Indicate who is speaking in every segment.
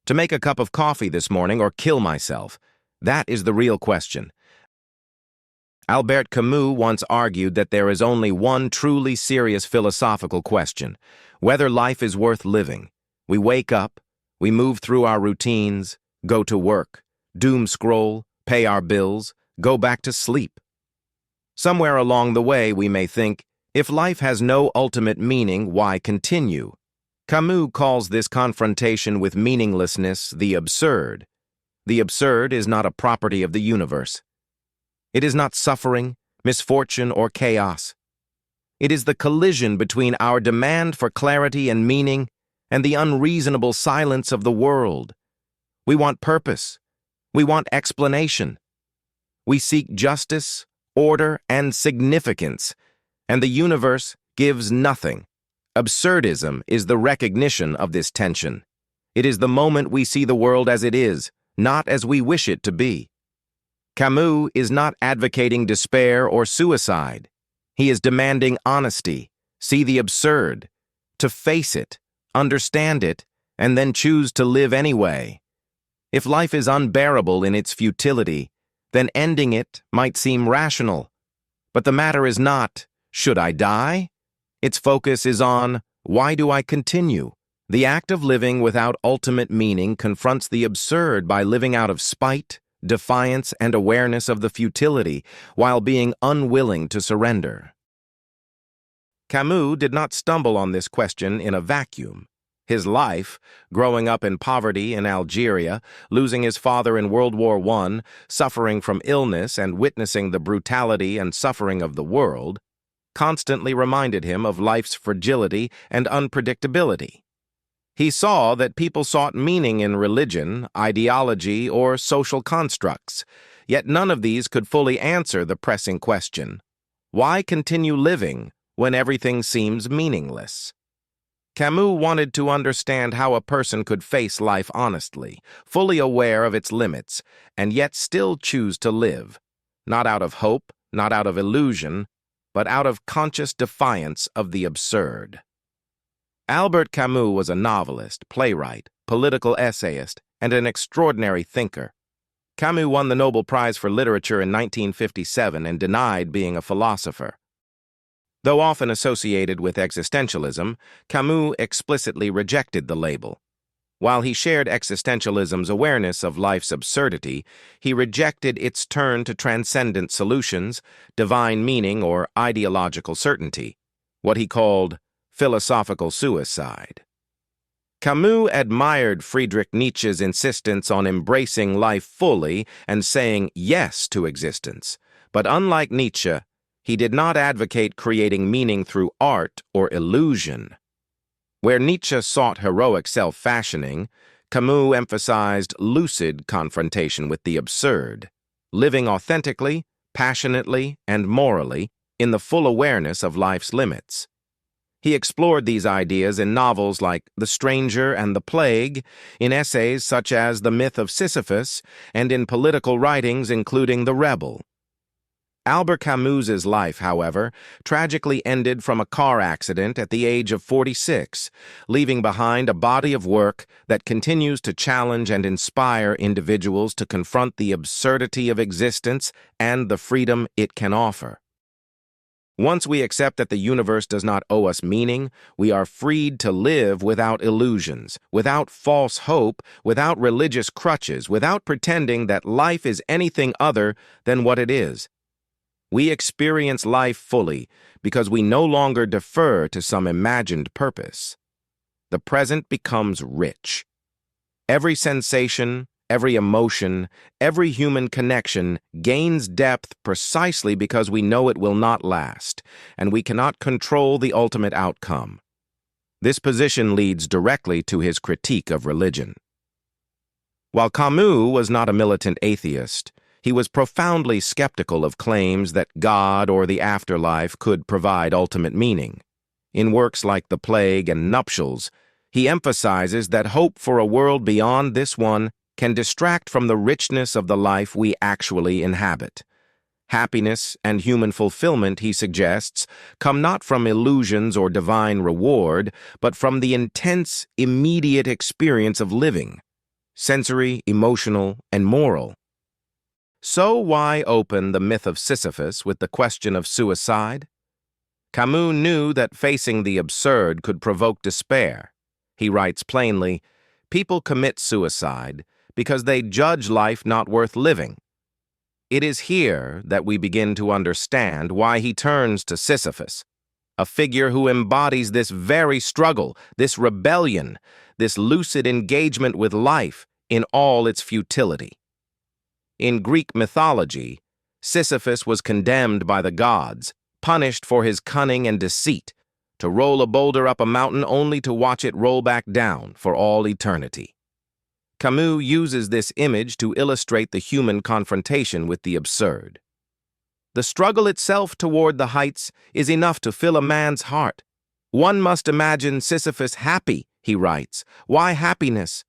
Speaker 1: To make a cup of coffee this morning or kill myself? That is the real question. Albert Camus once argued that there is only one truly serious philosophical question: whether life is worth living. We wake up, we move through our routines, go to work, doom scroll, pay our bills, go back to sleep. Somewhere along the way we may think, if life has no ultimate meaning, why continue? Camus calls this confrontation with meaninglessness the absurd. The absurd is not a property of the universe. It is not suffering, misfortune, or chaos. It is the collision between our demand for clarity and meaning and the unreasonable silence of the world. We want purpose. We want explanation. We seek justice, order, and significance, and the universe gives nothing. Absurdism is the recognition of this tension. It is the moment we see the world as it is, not as we wish it to be. Camus is not advocating despair or suicide. He is demanding honesty, see the absurd, to face it, understand it, and then choose to live anyway. If life is unbearable in its futility, then ending it might seem rational. But the matter is not, should I die? Its focus is on, why do I continue? The act of living without ultimate meaning confronts the absurd by living out of spite, defiance, and awareness of the futility, while being unwilling to surrender. Camus did not stumble on this question in a vacuum. His life, growing up in poverty in Algeria, losing his father in World War I, suffering from illness and witnessing the brutality and suffering of the world, constantly reminded him of life's fragility and unpredictability. He saw that people sought meaning in religion, ideology, or social constructs, yet none of these could fully answer the pressing question: why continue living when everything seems meaningless? Camus wanted to understand how a person could face life honestly, fully aware of its limits, and yet still choose to live, not out of hope, not out of illusion, but out of conscious defiance of the absurd. Albert Camus was a novelist, playwright, political essayist, and an extraordinary thinker. Camus won the Nobel Prize for Literature in 1957 and denied being a philosopher. Though often associated with existentialism, Camus explicitly rejected the label. While he shared existentialism's awareness of life's absurdity, he rejected its turn to transcendent solutions, divine meaning, or ideological certainty, what he called philosophical suicide. Camus admired Friedrich Nietzsche's insistence on embracing life fully and saying yes to existence, but unlike Nietzsche, he did not advocate creating meaning through art or illusion. Where Nietzsche sought heroic self-fashioning, Camus emphasized lucid confrontation with the absurd, living authentically, passionately, and morally in the full awareness of life's limits. He explored these ideas in novels like The Stranger and the Plague, in essays such as The Myth of Sisyphus, and in political writings including The Rebel. Albert Camus's life, however, tragically ended from a car accident at the age of 46, leaving behind a body of work that continues to challenge and inspire individuals to confront the absurdity of existence and the freedom it can offer. Once we accept that the universe does not owe us meaning, we are freed to live without illusions, without false hope, without religious crutches, without pretending that life is anything other than what it is. We experience life fully because we no longer defer to some imagined purpose. The present becomes rich. Every sensation, every emotion, every human connection gains depth precisely because we know it will not last, and we cannot control the ultimate outcome. This position leads directly to his critique of religion. While Camus was not a militant atheist, he was profoundly skeptical of claims that God or the afterlife could provide ultimate meaning. In works like The Plague and Nuptials, he emphasizes that hope for a world beyond this one can distract from the richness of the life we actually inhabit. Happiness and human fulfillment, he suggests, come not from illusions or divine reward, but from the intense, immediate experience of living. sensory, emotional, and moral. So why open the myth of Sisyphus with the question of suicide? Camus knew that facing the absurd could provoke despair. He writes plainly, "People commit suicide because they judge life not worth living." It is here that we begin to understand why he turns to Sisyphus, a figure who embodies this very struggle, this rebellion, this lucid engagement with life in all its futility. In Greek mythology, Sisyphus was condemned by the gods, punished for his cunning and deceit, to roll a boulder up a mountain only to watch it roll back down for all eternity. Camus uses this image to illustrate the human confrontation with the absurd. The struggle itself toward the heights is enough to fill a man's heart. One must imagine Sisyphus happy, he writes. Why happiness?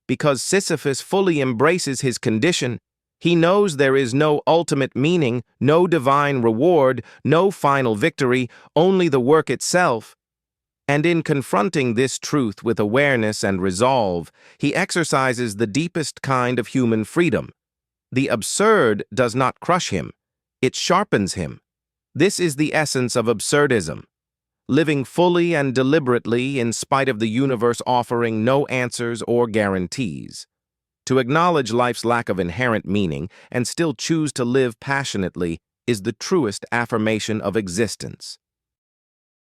Speaker 1: Because Sisyphus fully embraces his condition. He knows there is no ultimate meaning, no divine reward, no final victory, only the work itself. And in confronting this truth with awareness and resolve, he exercises the deepest kind of human freedom. The absurd does not crush him, it sharpens him. This is the essence of absurdism, living fully and deliberately in spite of the universe offering no answers or guarantees. To acknowledge life's lack of inherent meaning and still choose to live passionately is the truest affirmation of existence.